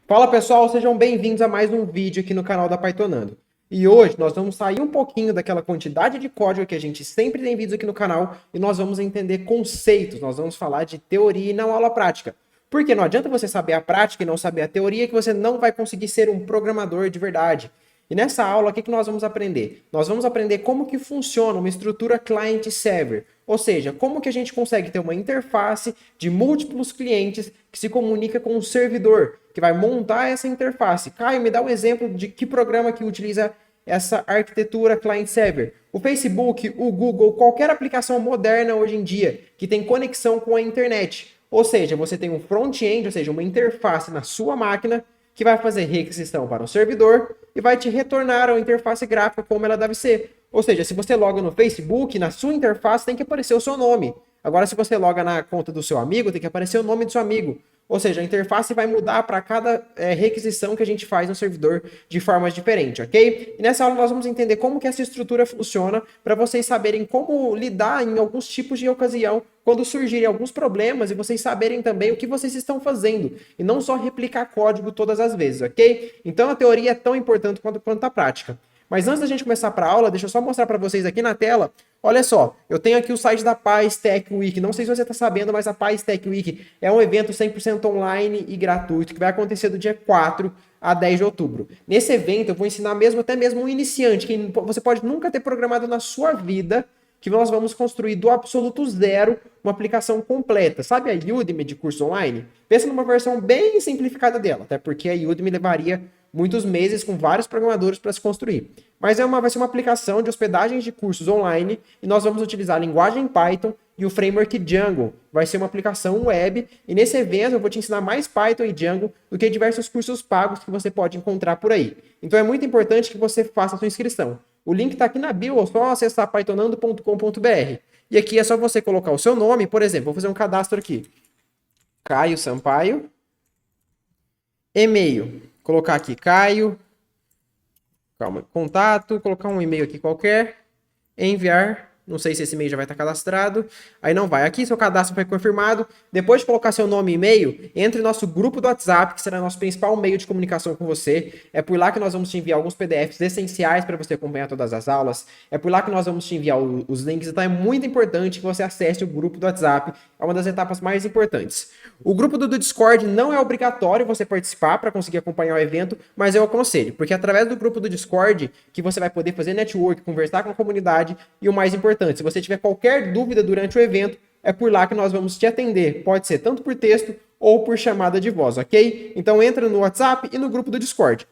Fala pessoal, sejam bem-vindos a mais um vídeo aqui no canal da Pythonando. E hoje nós vamos sair um pouquinho daquela quantidade de código que a gente sempre tem vídeos aqui no canal e nós vamos entender conceitos, nós vamos falar de teoria e não aula prática. Porque não adianta você saber a prática e não saber a teoria que você não vai conseguir ser um programador de verdade. E nessa aula, o que nós vamos aprender? Nós vamos aprender como que funciona uma estrutura client-server, ou seja, como que a gente consegue ter uma interface de múltiplos clientes que se comunica com um servidor, que vai montar essa interface. Caio, me dá um exemplo de que programa que utiliza essa arquitetura client-server. O Facebook, o Google, qualquer aplicação moderna hoje em dia que tem conexão com a internet. Ou seja, você tem um front-end, ou seja, uma interface na sua máquina que vai fazer requisição para o servidor e vai te retornar a interface gráfica como ela deve ser. Ou seja, se você loga no Facebook, na sua interface tem que aparecer o seu nome. Agora, se você loga na conta do seu amigo, tem que aparecer o nome do seu amigo. Ou seja, a interface vai mudar para cada requisição que a gente faz no servidor de formas diferentes, ok? E nessa aula nós vamos entender como que essa estrutura funciona para vocês saberem como lidar em alguns tipos de ocasião quando surgirem alguns problemas e vocês saberem também o que vocês estão fazendo e não só replicar código todas as vezes, ok? Então a teoria é tão importante quanto a prática. Mas antes da gente começar para a aula, deixa eu só mostrar para vocês aqui na tela. Olha só, eu tenho aqui o site da Paz Tech Week. Não sei se você está sabendo, mas a Paz Tech Week é um evento 100% online e gratuito que vai acontecer do dia 4 a 10 de outubro. Nesse evento eu vou ensinar até mesmo um iniciante, que você pode nunca ter programado na sua vida, que nós vamos construir do absoluto zero uma aplicação completa. Sabe a Udemy de curso online? Pensa numa versão bem simplificada dela, até porque a Udemy levaria muitos meses com vários programadores para se construir. Mas vai ser uma aplicação de hospedagens de cursos online e nós vamos utilizar a linguagem Python e o framework Django. Vai ser uma aplicação web e nesse evento eu vou te ensinar mais Python e Django do que diversos cursos pagos que você pode encontrar por aí. Então é muito importante que você faça a sua inscrição. O link está aqui na bio, é só acessar pythonando.com.br. E aqui é só você colocar o seu nome, por exemplo, vou fazer um cadastro aqui. Caio Sampaio. E-mail. Colocar aqui Caio. Calma, contato, colocar um e-mail aqui qualquer. Enviar. Não sei se esse e-mail já vai estar cadastrado. Aí não vai. Aqui seu cadastro foi confirmado. Depois de colocar seu nome e e-mail, entre no nosso grupo do WhatsApp, que será nosso principal meio de comunicação com você. É por lá que nós vamos te enviar alguns PDFs essenciais para você acompanhar todas as aulas. É por lá que nós vamos te enviar os links. Então é muito importante que você acesse o grupo do WhatsApp. É uma das etapas mais importantes. O grupo do Discord não é obrigatório você participar para conseguir acompanhar o evento, mas eu aconselho, porque é através do grupo do Discord que você vai poder fazer network, conversar com a comunidade e o mais importante, se você tiver qualquer dúvida durante o evento, é por lá que nós vamos te atender. Pode ser tanto por texto ou por chamada de voz, ok? Então entra no WhatsApp e no grupo do Discord.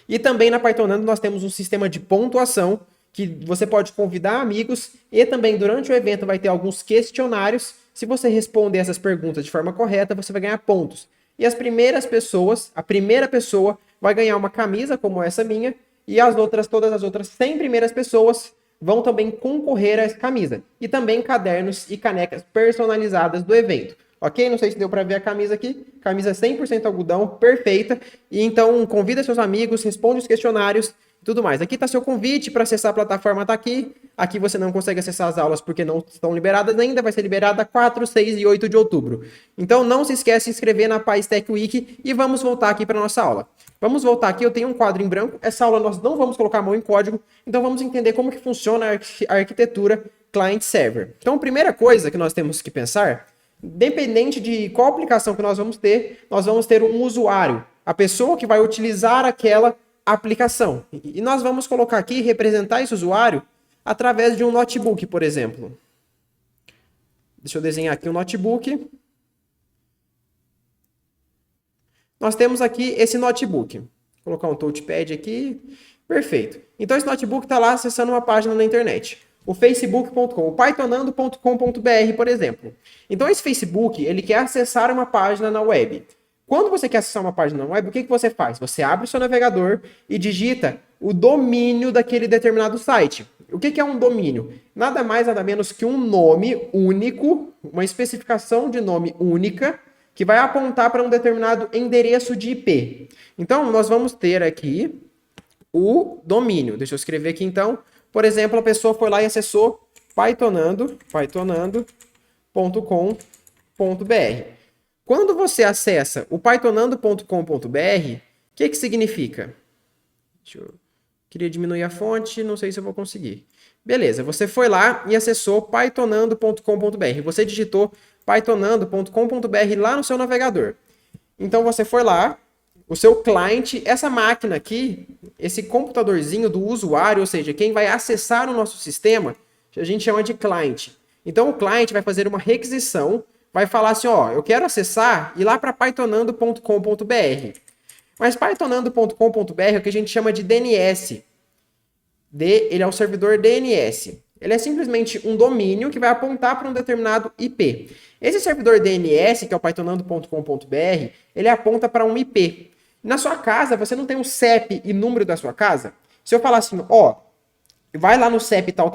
E também na Pythonando nós temos um sistema de pontuação que você pode convidar amigos e também durante o evento vai ter alguns questionários. Se você responder essas perguntas de forma correta, você vai ganhar pontos. E as primeiras pessoas, a primeira pessoa vai ganhar uma camisa como essa minha e todas as outras 100 primeiras pessoas vão também concorrer a essa camisa. E também cadernos e canecas personalizadas do evento. Ok? Não sei se deu para ver a camisa aqui. Camisa 100% algodão, perfeita. E então convida seus amigos, responde os questionários e tudo mais. Aqui está seu convite para acessar a plataforma, está aqui. Aqui você não consegue acessar as aulas porque não estão liberadas ainda. Vai ser liberada 4, 6 e 8 de outubro. Então não se esquece de se inscrever na Paz Tech Week e vamos voltar aqui para a nossa aula. Vamos voltar aqui, eu tenho um quadro em branco. Essa aula nós não vamos colocar a mão em código, então vamos entender como que funciona a arquitetura client-server. Então a primeira coisa que nós temos que pensar, independente de qual aplicação que nós vamos ter um usuário, a pessoa que vai utilizar aquela aplicação. E nós vamos colocar aqui, representar esse usuário através de um notebook, por exemplo. Deixa eu desenhar aqui um notebook. Nós temos aqui esse notebook. Vou colocar um touchpad aqui. Perfeito. Então esse notebook está lá acessando uma página na internet. O facebook.com, o pythonando.com.br, por exemplo. Então esse Facebook, ele quer acessar uma página na web. Quando você quer acessar uma página na web, o que você faz? Você abre o seu navegador e digita o domínio daquele determinado site. O que é um domínio? Nada mais, nada menos que um nome único, uma especificação de nome única, que vai apontar para um determinado endereço de IP. Então, nós vamos ter aqui o domínio. Deixa eu escrever aqui, então. Por exemplo, a pessoa foi lá e acessou pythonando.com.br. Quando você acessa o pythonando.com.br, o que significa? Queria diminuir a fonte, não sei se eu vou conseguir. Beleza, você foi lá e acessou pythonando.com.br. Você digitou pythonando.com.br lá no seu navegador. Então você foi lá, o seu cliente, essa máquina aqui, esse computadorzinho do usuário, ou seja, quem vai acessar o nosso sistema, a gente chama de cliente. Então o cliente vai fazer uma requisição, vai falar assim, ó, eu quero acessar e ir lá para pythonando.com.br. Mas pythonando.com.br é o que a gente chama de DNS. Ele é um servidor DNS. Ele é simplesmente um domínio que vai apontar para um determinado IP. Esse servidor DNS, que é o pythonando.com.br, ele aponta para um IP. Na sua casa, você não tem um CEP e número da sua casa? Se eu falar assim, ó, vai lá no CEP tal,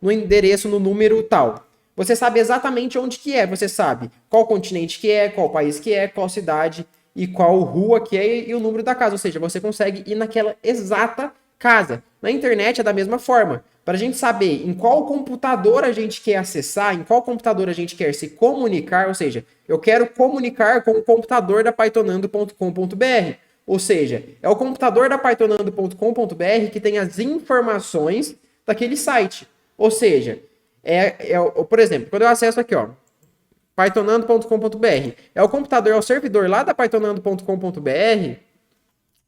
no endereço, no número tal. Você sabe exatamente onde que é, você sabe qual continente que é, qual país que é, qual cidade e qual rua que é e o número da casa. Ou seja, você consegue ir naquela exata casa. Na internet é da mesma forma. Para a gente saber em qual computador a gente quer acessar, em qual computador a gente quer se comunicar, ou seja, eu quero comunicar com o computador da pythonando.com.br. Ou seja, é o computador da pythonando.com.br que tem as informações daquele site. Ou seja, por exemplo, quando eu acesso aqui, ó, pythonando.com.br, é o computador, é o servidor lá da pythonando.com.br.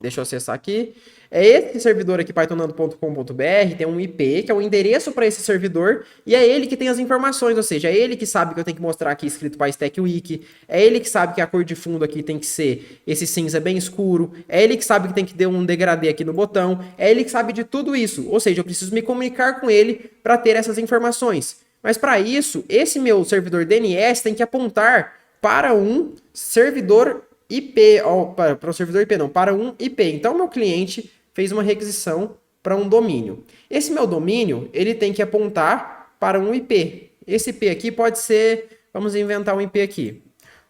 Deixa eu acessar aqui. É esse servidor aqui, pythonando.com.br, tem um IP, que é o endereço para esse servidor, e é ele que tem as informações, ou seja, é ele que sabe que eu tenho que mostrar aqui escrito PyStack Wiki, é ele que sabe que a cor de fundo aqui tem que ser esse cinza bem escuro, é ele que sabe que tem que ter um degradê aqui no botão, é ele que sabe de tudo isso, ou seja, eu preciso me comunicar com ele para ter essas informações. Mas para isso, esse meu servidor DNS tem que apontar para um servidor IP, para o servidor IP não, para um IP. Então, meu cliente fez uma requisição para um domínio. Esse meu domínio, ele tem que apontar para um IP. Esse IP aqui pode ser, vamos inventar um IP aqui,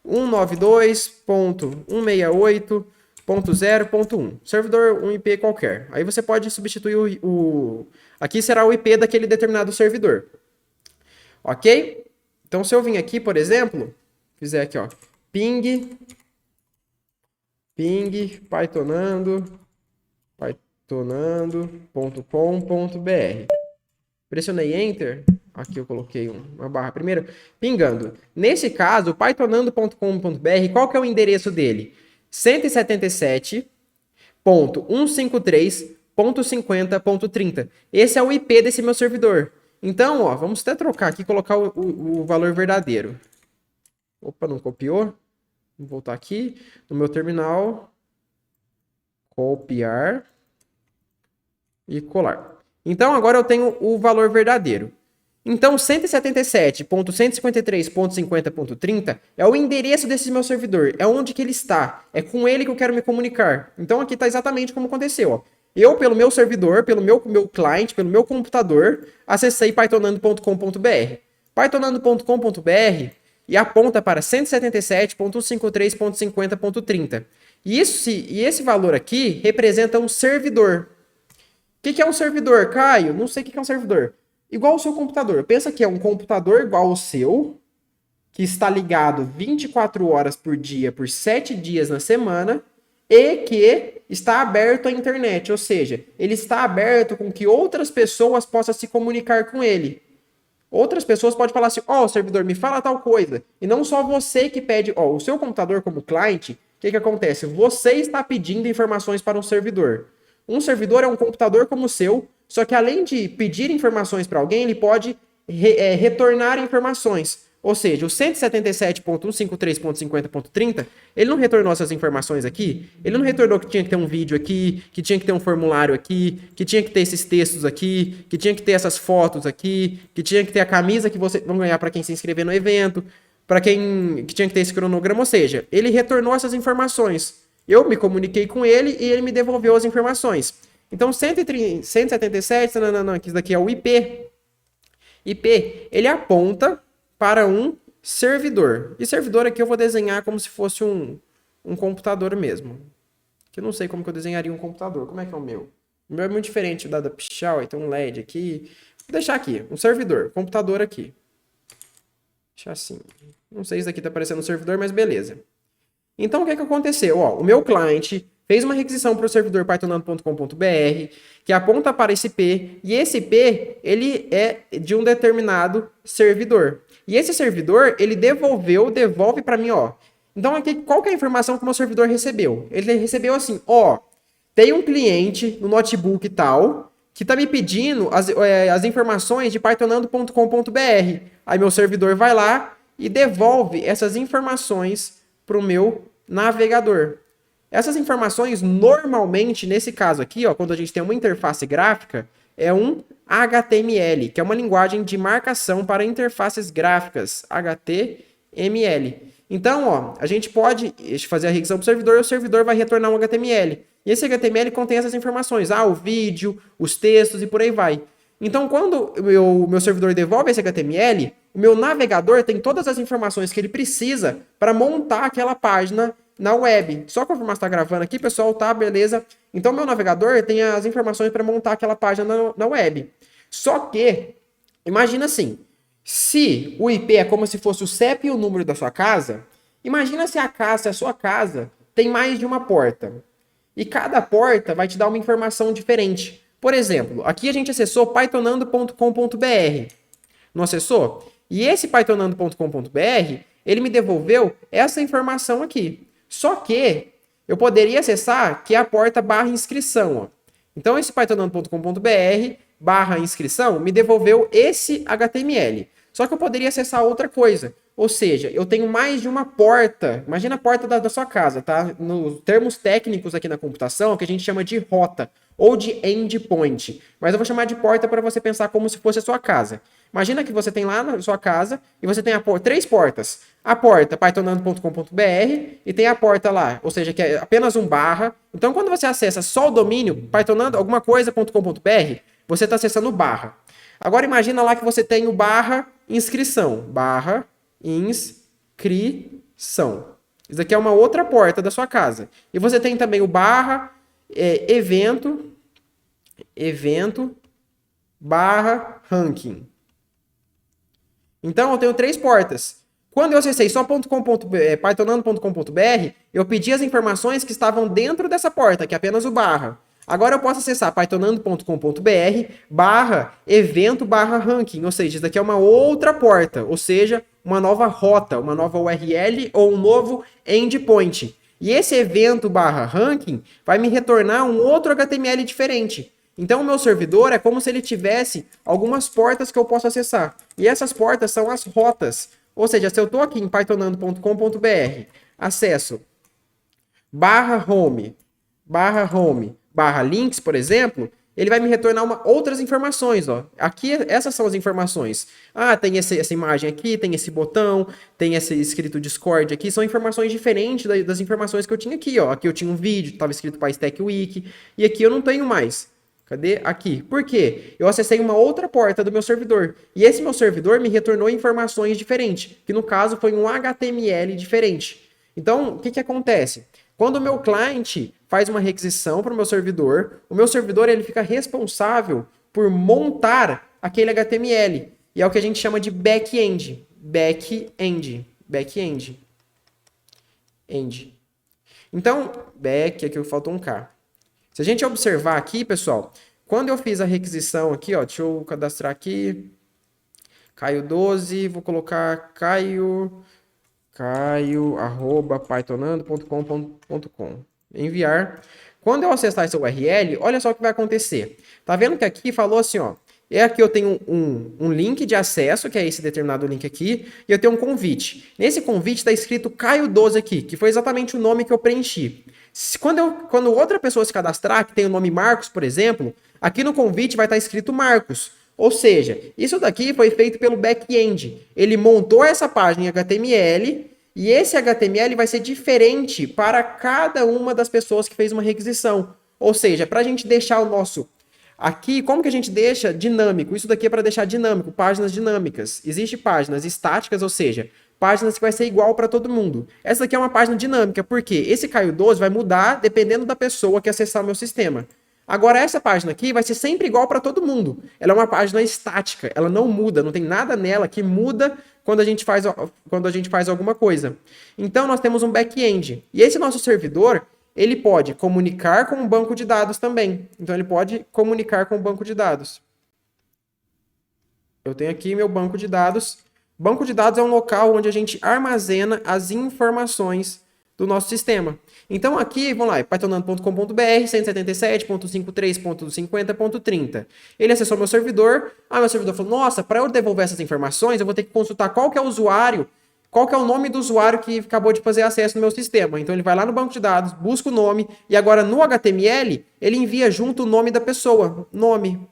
192.168.0.1, servidor, um IP qualquer. Aí você pode substituir aqui será o IP daquele determinado servidor. Ok? Então, se eu vim aqui, por exemplo, fizer aqui, ó, ping pythonando.com.br. Pressionei Enter. Aqui eu coloquei uma barra primeiro. Pingando. Nesse caso, o pythonando.com.br, qual que é o endereço dele? 177.153.50.30. Esse é o IP desse meu servidor. Então, ó, vamos até trocar aqui e colocar o valor verdadeiro. Opa, não copiou? Vou voltar aqui no meu terminal, copiar e colar. Então, agora eu tenho o valor verdadeiro. Então, 177.153.50.30 é o endereço desse meu servidor, é onde que ele está, é com ele que eu quero me comunicar. Então, aqui está exatamente como aconteceu. Ó. Eu, pelo meu servidor, pelo meu cliente, pelo meu computador, acessei pythonando.com.br. pythonando.com.br e aponta para 177.153.50.30. E esse valor aqui representa um servidor. O que é um servidor, Caio? Não sei o que é um servidor. Igual o seu computador. Pensa que é um computador igual ao seu, que está ligado 24 horas por dia, por 7 dias na semana, e que está aberto à internet. Ou seja, ele está aberto com que outras pessoas possam se comunicar com ele. Outras pessoas podem falar assim, ó, servidor, me fala tal coisa. E não só você que pede, ó, o seu computador como cliente, o que acontece? Você está pedindo informações para um servidor. Um servidor é um computador como o seu, só que além de pedir informações para alguém, ele pode retornar informações. Ou seja, o 177.153.50.30, ele não retornou essas informações aqui, ele não retornou que tinha que ter um vídeo aqui, que tinha que ter um formulário aqui, que tinha que ter esses textos aqui, que tinha que ter essas fotos aqui, que tinha que ter a camisa que vocês vão ganhar para quem se inscrever no evento, para quem que tinha que ter esse cronograma, ou seja, ele retornou essas informações. Eu me comuniquei com ele e ele me devolveu as informações. Então, 177, não, que isso daqui é o IP. IP, ele aponta para um servidor. E servidor aqui eu vou desenhar como se fosse um computador mesmo. Que eu não sei como que eu desenharia um computador. Como é que é o meu? O meu é muito diferente da Pichau, tem um LED aqui. Vou deixar aqui, um servidor, computador aqui. Deixar assim. Não sei se isso aqui está aparecendo no servidor, mas beleza. Então, o que aconteceu? Ó, o meu cliente fez uma requisição para o servidor pythonando.com.br que aponta para esse IP, e esse IP, ele é de um determinado servidor. E esse servidor, ele devolve para mim, ó. Então, aqui, qual que é a informação que o meu servidor recebeu? Ele recebeu assim, ó, tem um cliente no notebook tal, que está me pedindo as informações de pythonando.com.br. Aí meu servidor vai lá e devolve essas informações para o meu navegador. Essas informações, normalmente, nesse caso aqui, ó, quando a gente tem uma interface gráfica, é um HTML, que é uma linguagem de marcação para interfaces gráficas, HTML. Então, ó, a gente pode fazer a requisição para o servidor e o servidor vai retornar um HTML. E esse HTML contém essas informações, o vídeo, os textos e por aí vai. Então, quando o meu servidor devolve esse HTML, o meu navegador tem todas as informações que ele precisa para montar aquela página na web. Só confirmar se está gravando aqui, pessoal, tá? Beleza. Então, meu navegador tem as informações para montar aquela página na web. Só que, imagina assim, se o IP é como se fosse o CEP e o número da sua casa, imagina se a sua casa tem mais de uma porta. E cada porta vai te dar uma informação diferente. Por exemplo, aqui a gente acessou pythonando.com.br. Não acessou? E esse pythonando.com.br, ele me devolveu essa informação aqui. Só que eu poderia acessar que é a porta /inscrição. Ó. Então, esse pythonando.com.br/inscrição me devolveu esse HTML. Só que eu poderia acessar outra coisa. Ou seja, eu tenho mais de uma porta. Imagina a porta da sua casa, tá? Nos termos técnicos aqui na computação, é o que a gente chama de rota ou de endpoint. Mas eu vou chamar de porta para você pensar como se fosse a sua casa. Imagina que você tem lá na sua casa e você tem três portas. A porta pythonando.com.br e tem a porta lá, ou seja, que é apenas um barra. Então, quando você acessa só o domínio pythonando alguma coisa.com.br, você está acessando o barra. Agora, imagina lá que você tem o barra inscrição. Barra inscrição. Isso aqui é uma outra porta da sua casa. E você tem também o barra evento barra ranking. Então, eu tenho três portas. Quando eu acessei só pythonando.com.br, eu pedi as informações que estavam dentro dessa porta, que é apenas o barra. Agora eu posso acessar pythonando.com.br barra evento barra ranking, ou seja, isso daqui é uma outra porta, ou seja, uma nova rota, uma nova URL ou um novo endpoint. E esse evento barra ranking vai me retornar um outro HTML diferente. Então o meu servidor é como se ele tivesse algumas portas que eu posso acessar. E essas portas são as rotas. Ou seja, se eu estou aqui em pythonando.com.br, acesso barra home, barra links, por exemplo, ele vai me retornar outras informações. Ó. Aqui, essas são as informações. Tem essa imagem aqui, tem esse botão, tem esse escrito Discord aqui. São informações diferentes das informações que eu tinha aqui. Ó. Aqui eu tinha um vídeo, estava escrito para Stack Wiki, e aqui eu não tenho mais. Cadê? Aqui. Por quê? Eu acessei uma outra porta do meu servidor. E esse meu servidor me retornou informações diferentes, que no caso foi um HTML diferente. Então, o que acontece? Quando o meu cliente faz uma requisição para o meu servidor ele fica responsável por montar aquele HTML. E é o que a gente chama de back-end. Então, aqui faltou um K. Se a gente observar aqui, pessoal, quando eu fiz a requisição aqui, ó, deixa eu cadastrar aqui, Caio 12, vou colocar caio@pythonando.com.com. Enviar. Quando eu acessar essa URL, olha só o que vai acontecer. Tá vendo que aqui falou assim, ó, aqui eu tenho um link de acesso, que é esse determinado link aqui, e eu tenho um convite. Nesse convite está escrito Caio 12 aqui, que foi exatamente o nome que eu preenchi. Quando outra pessoa se cadastrar, que tem o nome Marcos, por exemplo, aqui no convite vai estar escrito Marcos. Ou seja, isso daqui foi feito pelo back-end. Ele montou essa página em HTML e esse HTML vai ser diferente para cada uma das pessoas que fez uma requisição. Ou seja, para a gente deixar o nosso... Aqui, como que a gente deixa dinâmico? Isso daqui é para deixar dinâmico, páginas dinâmicas. Existem páginas estáticas, ou seja, páginas que vai ser igual para todo mundo. Essa daqui é uma página dinâmica, porque esse Caio 12 vai mudar dependendo da pessoa que acessar o meu sistema. Agora, essa página aqui vai ser sempre igual para todo mundo. Ela é uma página estática, ela não muda, não tem nada nela que muda quando a gente faz alguma coisa. Então, nós temos um back-end. E esse nosso servidor, ele pode comunicar com um banco de dados também. Então, ele pode comunicar com o banco de dados. Eu tenho aqui meu banco de dados. Banco de dados é um local onde a gente armazena as informações do nosso sistema. Então aqui, vamos lá, pythonando.com.br 177.53.50.30. Ele acessou meu servidor. Meu servidor falou, nossa, para eu devolver essas informações, eu vou ter que consultar qual que é o usuário, qual que é o nome do usuário que acabou de fazer acesso no meu sistema. Então ele vai lá no banco de dados, busca o nome, e agora no HTML, ele envia junto o nome da pessoa, nome.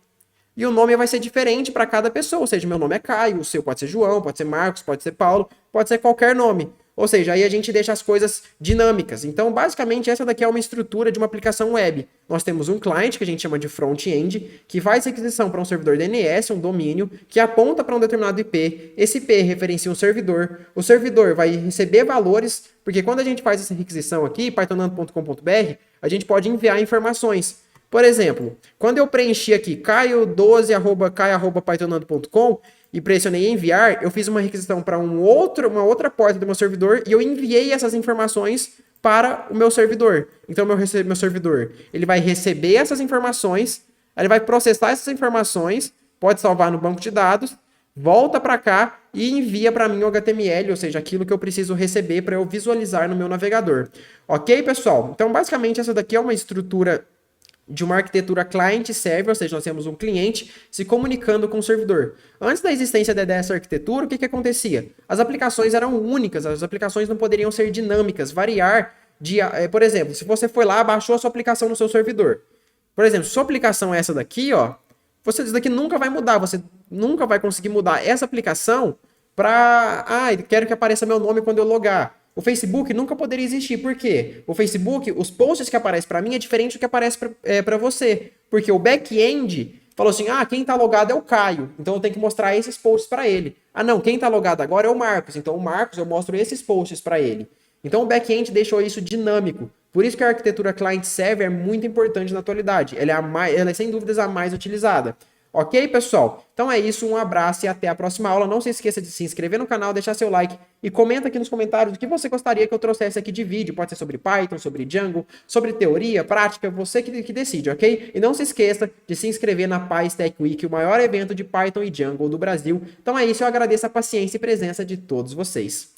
E o nome vai ser diferente para cada pessoa, ou seja, meu nome é Caio, o seu pode ser João, pode ser Marcos, pode ser Paulo, pode ser qualquer nome. Ou seja, aí a gente deixa as coisas dinâmicas. Então, basicamente, essa daqui é uma estrutura de uma aplicação web. Nós temos um cliente, que a gente chama de front-end, que faz requisição para um servidor DNS, um domínio, que aponta para um determinado IP. Esse IP referencia um servidor. O servidor vai receber valores, porque quando a gente faz essa requisição aqui, pythonando.com.br, a gente pode enviar informações. Por exemplo, quando eu preenchi aqui caio12@pythonando.com e pressionei enviar, eu fiz uma requisição para uma outra porta do meu servidor e eu enviei essas informações para o meu servidor. Então, meu servidor, ele vai receber essas informações, ele vai processar essas informações, pode salvar no banco de dados, volta para cá e envia para mim o HTML, ou seja, aquilo que eu preciso receber para eu visualizar no meu navegador. Ok, pessoal? Então, basicamente, essa daqui é uma estrutura de uma arquitetura client-server, ou seja, nós temos um cliente se comunicando com o servidor. Antes da existência dessa arquitetura, o que acontecia? As aplicações eram únicas, as aplicações não poderiam ser dinâmicas, variar por exemplo, se você foi lá, baixou a sua aplicação no seu servidor. Por exemplo, sua aplicação é essa daqui, ó, isso daqui nunca vai mudar, você nunca vai conseguir mudar essa aplicação para, quero que apareça meu nome quando eu logar. O Facebook nunca poderia existir. Por quê? O Facebook, os posts que aparecem para mim é diferente do que aparece para você. Porque o back-end falou assim, quem tá logado é o Caio, então eu tenho que mostrar esses posts para ele. Não, quem tá logado agora é o Marcos, então o Marcos eu mostro esses posts para ele. Então o back-end deixou isso dinâmico. Por isso que a arquitetura client-server é muito importante na atualidade. Ela é sem dúvidas a mais utilizada. Ok, pessoal? Então é isso, um abraço e até a próxima aula. Não se esqueça de se inscrever no canal, deixar seu like e comenta aqui nos comentários o que você gostaria que eu trouxesse aqui de vídeo. Pode ser sobre Python, sobre Django, sobre teoria, prática, você que decide, ok? E não se esqueça de se inscrever na PyStack Week, o maior evento de Python e Django do Brasil. Então é isso, eu agradeço a paciência e presença de todos vocês.